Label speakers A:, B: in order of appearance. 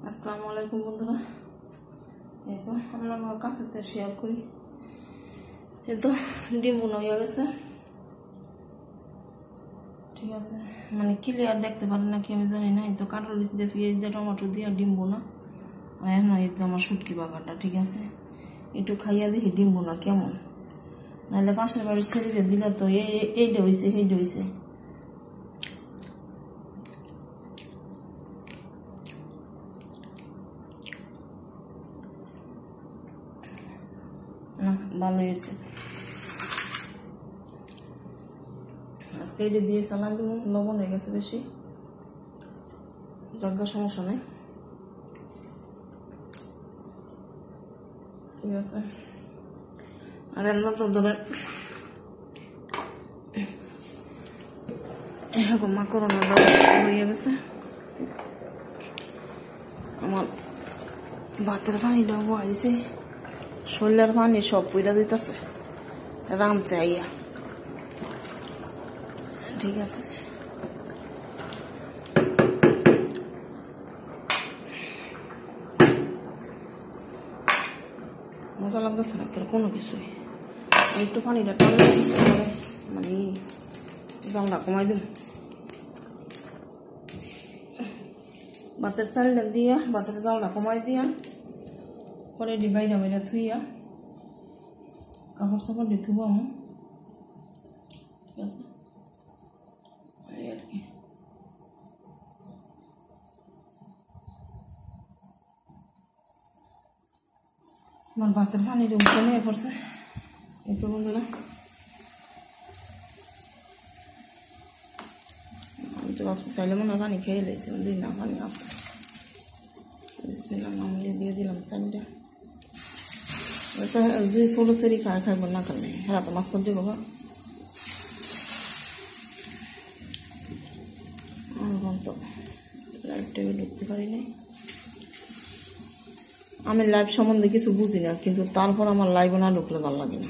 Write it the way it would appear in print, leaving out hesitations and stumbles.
A: আসসালামু আলাইকুম বন্ধুরা। এই তো আমরা কাছেতে শেয়ার করি। এই তো ডিম বোনা হয়ে গেছে, ঠিক আছে, মানে ক্লিয়ার দেখতে পারেন নাকি আমি জানি না। এই তো কাঁঠাল বিচি দিয়ে পেঁয়াজ দিয়ে টমেটো দিয়ে ডিম বোনা। আর এখন এই তো আমার শুটকি বাগানটা, ঠিক আছে, একটু খাইয়া দেখি ডিম বোনা কেমন, নাহলে পাশের বাড়ির ছেলেকে দিলে তো এইটা হয়েছে সেইটা হয়েছে। না ভালো হয়েছে। আজকে এটা দিয়ে চালা দিব, লবণ হয়ে গেছে বেশি, জায়গা সমস্যা নেই, ঠিক আছে। আর রান্না তো ধরে এরকম মাকড়না হয়ে গেছে। আমার ভাতের পানিটা বহাইছে, শরীরের পানি সব পুইরা দিতেছে রামতে আইয়া, ঠিক আছে। মজা লাগতেছে না কোনো কিছুই। একটু পানিটা টানলে মানে জালটা কমাই দিন। ভাতের চালটা দিয়া ভাতের জালটা কমাই দিয়া পরে এটি বাইরা বাইরা থুইয়া কাপড় চাপড় দিয়ে থুবো আমার, ঠিক আছে। এই আর কি আমার ভাতের পানির কমে পড়ছে। এই তো বন্ধুরা, আমি তো ভাবছি চাইলে মনে হয় পানি খেয়ে লেছি, দিই না পানি আছে। বিসমিল্লাহ নাম দিয়ে দিলাম চালটা। যে ছোটো সেরি খাইব না কেন হেরা তো মাছ করতে বাবা। তো লাইভ টাইমে ঢুকতে পারি নাই। আমি লাইভ সম্বন্ধে কিছু বুঝি না, কিন্তু তারপর আমার লাইভে না ঢুকলে ভালো লাগে না।